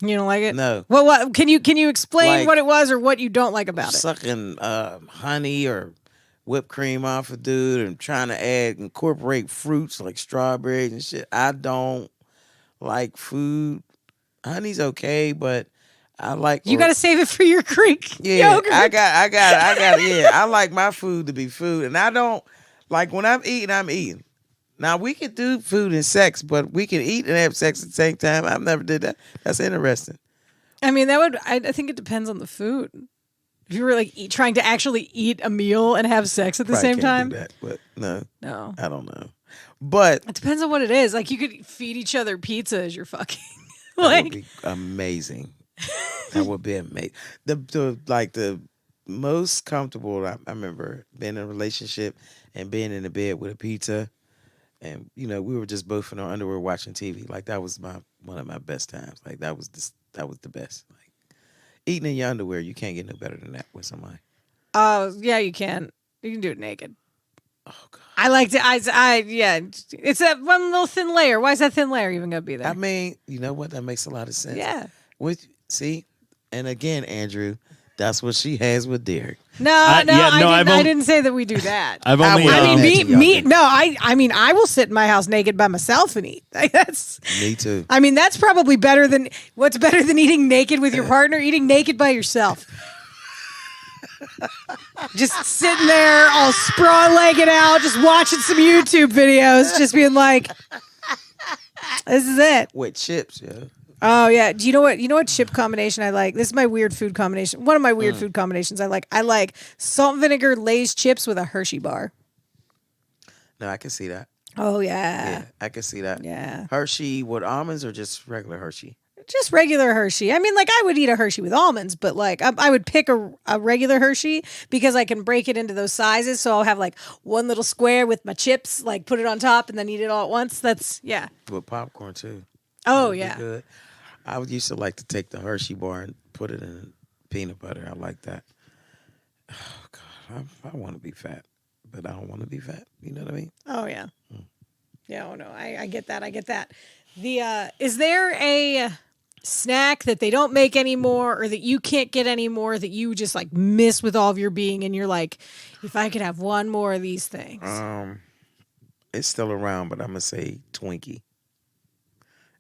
You don't like it? No. Well, what can you explain Like, what it was or what you don't like about it? Sucking honey or whipped cream off a dude and trying to incorporate fruits like strawberries and shit. I don't like food. Honey's okay, but I like You got to save it for your Greek yogurt. I got yeah. I like my food to be food, and I don't like when I'm eating. Now we can do food and sex, but we can eat and have sex at the same time. I've never did that. That's interesting. I mean, I think it depends on the food. If you were like trying to actually eat a meal and have sex at the Probably same time, can't do that, but no, I don't know. But it depends on what it is. Like you could feed each other pizza as you're fucking. that would be amazing. That would be amazing. The most comfortable I remember being in a relationship and being in the bed with a pizza, and we were just both in our underwear watching TV. Like that was one of my best times. Like that was the best. Like eating in your underwear, you can't get no better than that with somebody. Oh yeah, you can. You can do it naked. Oh God. I like to. Yeah. It's that one little thin layer. Why is that thin layer even gonna be there? I mean, you know what? That makes a lot of sense. Yeah. See, and again, Andrew, that's what she has with Derek. I didn't say that we do that. I've only. I mean, y'all me. do. No, I mean, I will sit in my house naked by myself and eat. Like, that's. Me too. I mean, that's probably better than what's better than eating naked with your partner. Eating naked by yourself. Just sitting there, all spraw-legged out, just watching some YouTube videos, just being like, "This is it." With chips, yeah. Oh yeah. Do you know what? You know what chip combination I like? This is my weird food combination. One of my weird food combinations I like. I like salt and vinegar Lay's chips with a Hershey bar. No, I can see that. Oh yeah. Yeah, I can see that. Yeah. Hershey with almonds or just regular Hershey? Just regular Hershey. I mean, like I would eat a Hershey with almonds, but like I would pick a regular Hershey because I can break it into those sizes. So I'll have like one little square with my chips, like put it on top and then eat it all at once. That's yeah. With popcorn too. Oh That'd be yeah. good. I would used to like to take the Hershey bar and put it in peanut butter. I like that. Oh God, I want to be fat, but I don't want to be fat. You know what I mean? Oh yeah. Yeah. Oh no, I get that. I get that. The is there a snack that they don't make anymore or that you can't get anymore that you just like miss with all of your being and you're like, if I could have one more of these things? It's still around, but I'm gonna say Twinkie.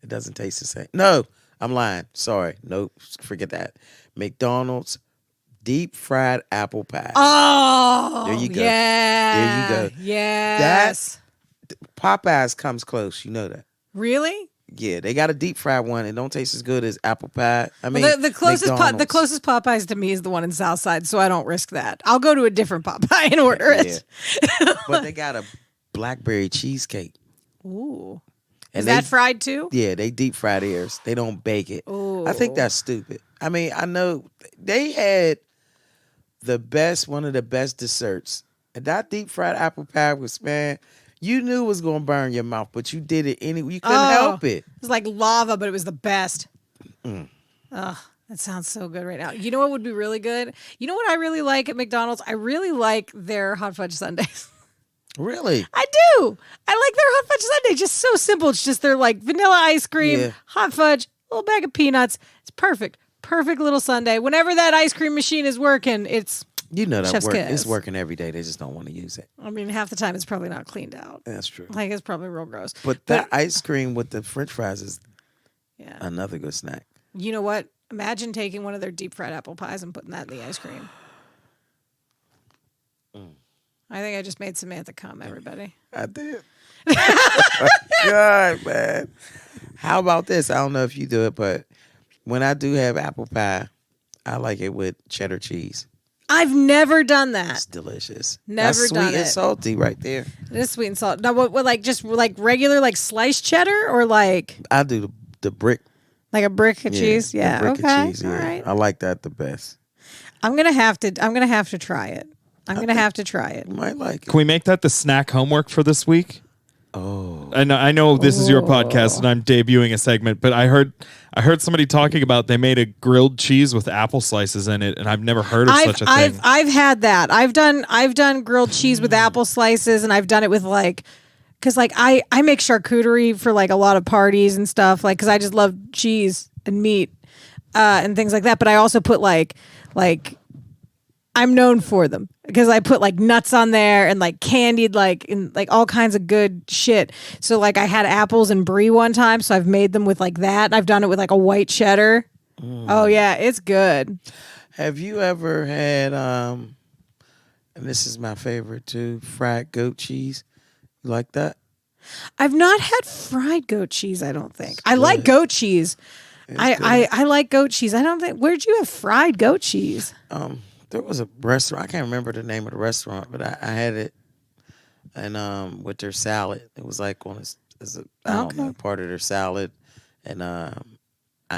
It doesn't taste the same. No, I'm lying. Sorry. Nope. Forget that. McDonald's deep fried apple pie. Oh, There you go. Yeah. There you go. Yes. Popeyes comes close. You know that. Really? Yeah, they got a deep fried one. It don't taste as good as apple pie. I mean, Well, the closest McDonald's. the closest Popeyes to me is the one in Southside, so I don't risk that. I'll go to a different Popeye and order it. But they got a blackberry cheesecake. Ooh. And Is that fried too? Yeah, they deep fried theirs. They don't bake it. I think that's stupid. I mean, I know they had one of the best desserts. And that deep fried apple pie was, man, you knew it was going to burn your mouth, but you did it anyway. You couldn't help it. It was like lava, but it was the best. Oh, that sounds so good right now. You know what would be really good? You know what I really like at McDonald's? I really like their hot fudge sundaes. Really? I do. I like their hot fudge sundae. Just so simple. It's just their like vanilla ice cream, hot fudge, a little bag of peanuts. It's perfect. Perfect little sundae. Whenever that ice cream machine is working, it's that chef's work. kiss. It's working every day. They just don't want to use it. I mean, half the time it's probably not cleaned out. That's true. Like it's probably real gross. But that ice cream with the French fries is Yeah. another good snack. You know what? Imagine taking one of their deep fried apple pies and putting that in the ice cream. I think I just made Samantha come, everybody. I did. God, man. How about this? I don't know if you do it, but when I do have apple pie, I like it with cheddar cheese. I've never done that. It's delicious. Never That's sweet done and it. salty right there. It is sweet and salt. Now, what like just like regular like sliced cheddar or like I do the brick. like a brick of cheese? the Yeah. brick Okay. of cheese. Yeah. All right. I like that the best. I'm gonna have to try it. I'm gonna have to try it. You might like it. Can we make that the snack homework for this week? Oh. I know this is your podcast and I'm debuting a segment, but I heard somebody talking about they made a grilled cheese with apple slices in it, and I've never heard of such a thing. I've had that. I've done grilled cheese with apple slices, and I've done it with like, cause like I make charcuterie for like a lot of parties and stuff, like cause I just love cheese and meat, and things like that. But I also put like I'm known for them because I put like nuts on there and like candied like and like all kinds of good shit. So like I had apples and brie one time, so I've made them with like that. I've done it with like a white cheddar. Oh yeah, it's good. Have you ever had and this is my favorite too, fried goat cheese? You like that? I've not had fried goat cheese, I don't think. I like goat cheese. I like goat cheese. I don't think where'd you have fried goat cheese? There was a restaurant. I can't remember the name of the restaurant, but I had it, and with their salad, it was like on I don't know, part of their salad, and I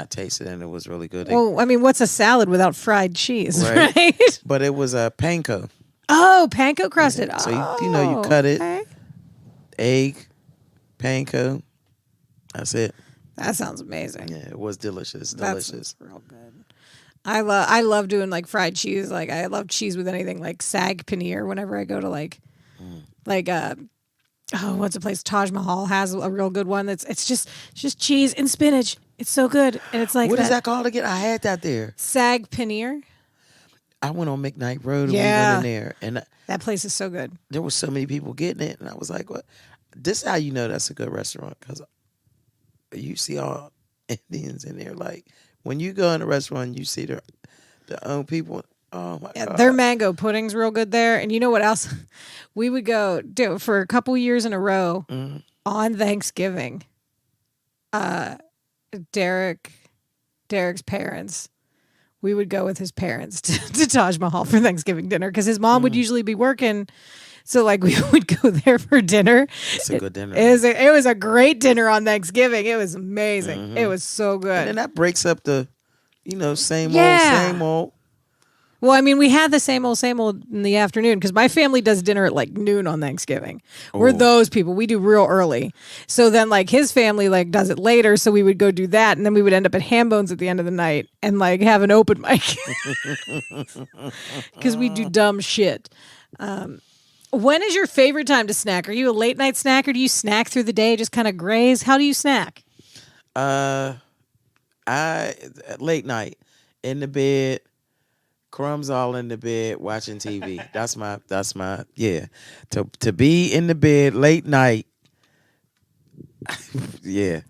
tasted it, and it was really good. Well, I mean, what's a salad without fried cheese, right? But it was a panko. Oh, panko crusted. Yeah. So you cut it, okay. egg, panko. That's it. That sounds amazing. Yeah, it was delicious. That's Delicious. real good. I love doing like fried cheese. Like I love cheese with anything like sag paneer. Whenever I go to like what's a place? Taj Mahal has a real good one. It's just cheese and spinach. It's so good, and it's like What is that called again? I had that there. Sag paneer. I went on McKnight Road and Yeah. we went in there, and That place is so good. there was so many people getting it, and I was like, "What? This is how you know that's a good restaurant because you see all Indians in there. Like when you go in a restaurant, you see their own people. Oh my god, Their mango pudding's real good there. And you know what else? We would go do for a couple years in a row on Thanksgiving. Derek's parents. We would go with his parents to Taj Mahal for Thanksgiving dinner because his mom would usually be working. So like we would go there for dinner. It's a good dinner. It was a great dinner on Thanksgiving. It was amazing. It was so good. And then that breaks up the, same Yeah. old, same old. Well, I mean, we had the same old in the afternoon because my family does dinner at like noon on Thanksgiving. We're those people. We do real early. So then like his family like does it later. So we would go do that. And then we would end up at Ham Bones at the end of the night and like have an open mic because we do dumb shit. When is your favorite time to snack? Are you a late night snacker? Do you snack through the day, just kind of graze? How do you snack? I late night in the bed, crumbs all in the bed, watching TV. That's my yeah. To be in the bed late night. Yeah,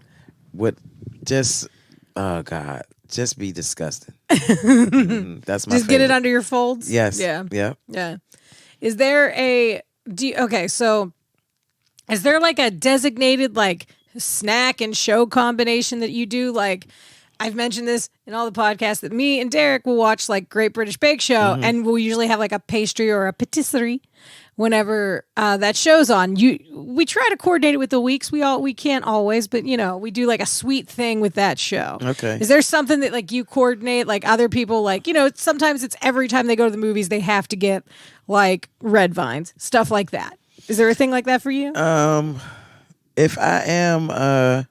oh God, just be disgusting. That's my Just get it favorite. under your folds. Yes. Yeah. Yeah. Yeah. Is there so is there like a designated like snack and show combination that you do? Like I've mentioned this in all the podcasts that me and Derek will watch like Great British Bake Show and we'll usually have like a pastry or a patisserie whenever that show's on. We try to coordinate it with the weeks. We can't always, but we do like a sweet thing with that show. Okay. Is there something that like you coordinate like other people like, sometimes it's every time they go to the movies they have to get like red vines, stuff like that. Is there a thing like that for you? If I am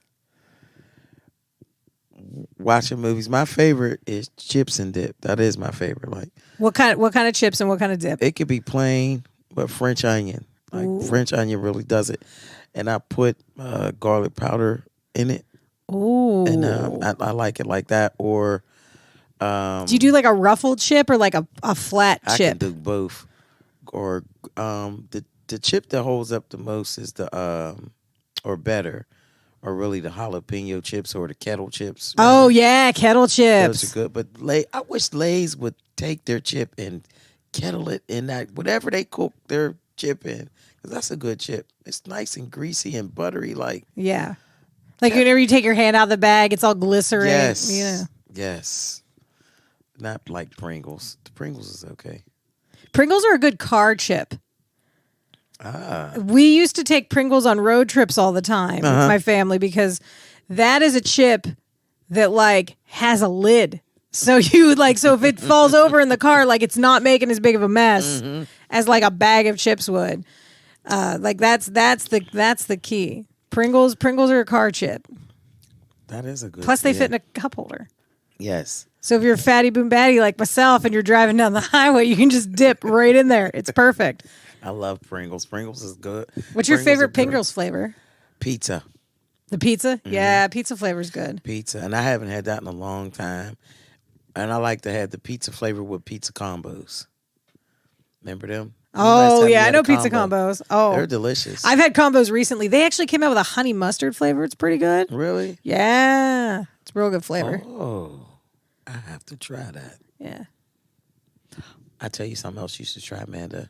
watching movies, my favorite is chips and dip. That is my favorite. Like What kind of chips and what kind of dip? it could be plain, but French onion. Like French onion really does it. And I put garlic powder in it. Ooh. And I like it like that. Or do you do like a ruffled chip or like a flat I chip? can do both. Or the chip that holds up the most is or better, or really the jalapeno chips or the kettle chips. Oh yeah, kettle chips. Those are good. But I wish Lay's would take their chip and kettle it in that whatever they cook their chip in, because that's a good chip. It's nice and greasy and buttery. Like Yeah. Like whenever you take your hand out of the bag, it's all glycerin. yes, Yeah. yes. Not like Pringles. The Pringles is okay. Pringles are a good car chip. Ah, We used to take Pringles on road trips all the time with my family because that is a chip that like has a lid. So so if it falls over in the car, like it's not making as big of a mess as like a bag of chips would. Like that's the key. Pringles are a car chip. that is a good. Plus they yeah. fit in a cup holder. Yes. So if you're a fatty boom batty like myself and you're driving down the highway, you can just dip right in there. It's perfect. I love Pringles. Pringles is good. What's your Pringles favorite are good. Pringles flavor? Pizza. The pizza? Yeah, pizza flavor's good. Pizza. And I haven't had that in a long time. And I like to have the pizza flavor with pizza combos. Remember them? Oh, yeah, I know pizza combos. Oh, They're delicious. I've had combos recently. They actually came out with a honey mustard flavor. It's pretty good. Really? Yeah, it's a real good flavor. Oh, I have to try that. Yeah. I tell you something else you should try, Amanda.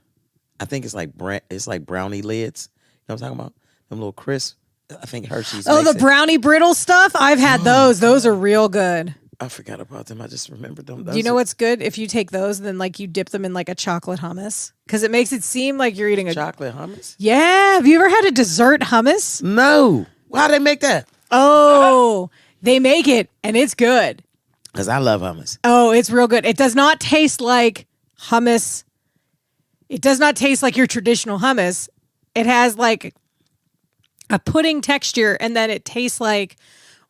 I think it's like brownie lids. You know what I'm talking about? Them little crisp. I think Hershey's. Oh, makes the it. brownie brittle stuff? I've had those. Those are real good. I forgot about them. I just remembered them. Do you know what's good? If you take those and then like you dip them in like a chocolate hummus. Because it makes it seem like you're eating a... chocolate hummus? Yeah. Have you ever had a dessert hummus? No. Why they make that? Oh, they make it and it's good. Because I love hummus. Oh, it's real good. It does not taste like hummus. It does not taste like your traditional hummus. It has like a pudding texture and then it tastes like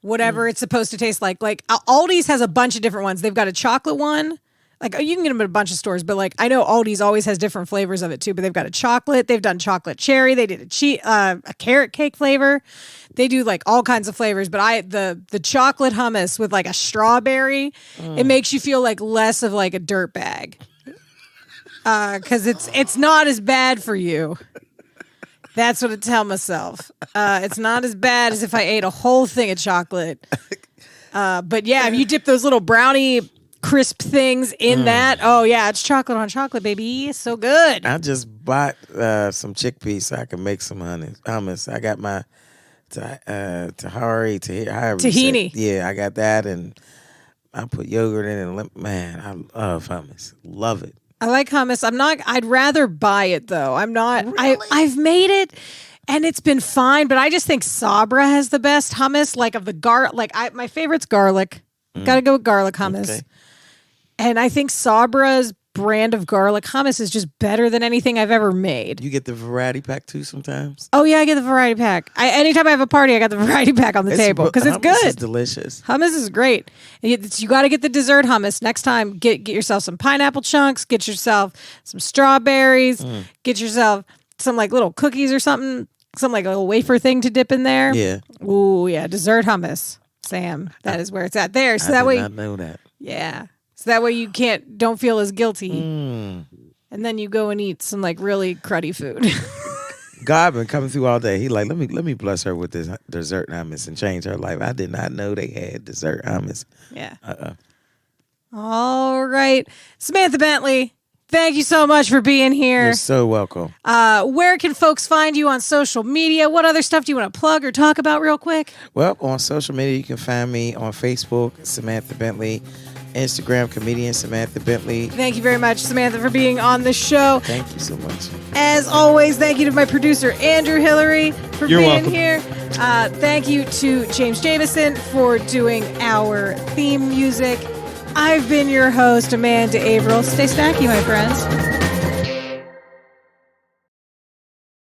whatever it's supposed to taste like. Like Aldi's has a bunch of different ones. They've got a chocolate one. Like you can get them at a bunch of stores, but like I know Aldi's always has different flavors of it too. But they've got a chocolate. They've done chocolate cherry. They did a carrot cake flavor. They do like all kinds of flavors. But the chocolate hummus with like a strawberry, it makes you feel like less of like a dirt bag. Because it's not as bad for you. That's what I tell myself. It's not as bad as if I ate a whole thing of chocolate. But yeah, if you dip those little brownie crisp things in that, oh yeah, it's chocolate on chocolate, baby. It's so good. I just bought some chickpeas so I can make some hummus. I got my tahini. Tahini. I got that, and I put yogurt in it. Man, I love hummus. Love it. I like hummus. I'd rather buy it though. I'm not. I've made it and it's been fine, but I just think Sabra has the best hummus. Like of the my favorite's garlic. Got to go with garlic hummus. Okay. And I think Sabra's brand of garlic hummus is just better than anything I've ever made. You get the variety pack too sometimes. Oh yeah, I get the variety pack. Anytime I have a party, I got the variety pack on the table because it's Hummus good. is delicious. Hummus is great. And you got to get the dessert hummus next time. Get yourself some pineapple chunks. Get yourself some strawberries. Get yourself some like little cookies or something. Some like a little wafer thing to dip in there. Yeah. Ooh yeah, dessert hummus, Sam. That is where it's at there. So I that did way, not know that. yeah. So that way you don't feel as guilty. Mm. And then you go and eat some like really cruddy food. God been coming through all day. He like, let me bless her with this dessert hummus and change her life. I did not know they had dessert hummus. Yeah. All right. Samantha Bentley, thank you so much for being here. You're so welcome. Where can folks find you on social media? What other stuff do you want to plug or talk about real quick? Well, on social media, you can find me on Facebook, Samantha Bentley, Instagram, comedian Samantha Bentley. Thank you very much, Samantha, for being on the show. Thank you so much. As always, thank you to my producer, Andrew Hilary, for You're being welcome. here. Thank you to James Jameson for doing our theme music. I've been your host, Amanda Averill. Stay snacky, my friends.